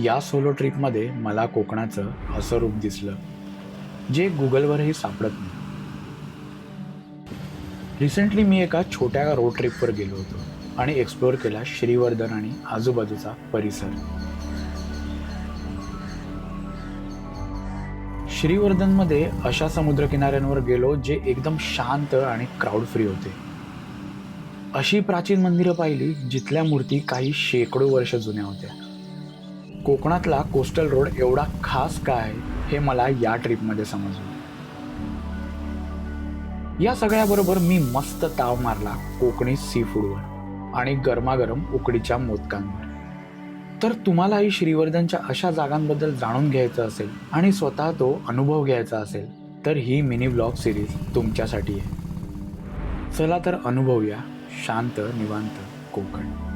या सोलो ट्रिपमध्ये मला कोकणाचं असं रूप दिसलं जे गुगलवरही सापडत नाही. रिसेंटली मी एका छोट्या रोड ट्रिपवर गेलो होतो आणि एक्सप्लोअर केला श्रीवर्धन आणि आजूबाजूचा परिसर. श्रीवर्धनमध्ये अशा समुद्रकिनाऱ्यांवर गेलो जे एकदम शांत आणि क्राऊड फ्री होते. अशी प्राचीन मंदिरं पाहिली जिथल्या मूर्ती काही शेकडो वर्ष जुन्या होत्या. कोकणातला कोस्टल रोड एवढा खास काय हे मला या ट्रिपमध्ये समजलं. या सगळ्याबरोबर मी मस्त ताव मारला कोकणी सी फूडवर आणि गरमागरम उकडीच्या मोदकांवर. तर तुम्हालाही श्रीवर्धनच्या अशा जागांबद्दल जाणून घ्यायचं असेल आणि स्वतः तो अनुभव घ्यायचा असेल तर ही मिनी ब्लॉग सिरीज तुमच्यासाठी आहे. चला तर अनुभवूया शांत निवांत कोकण.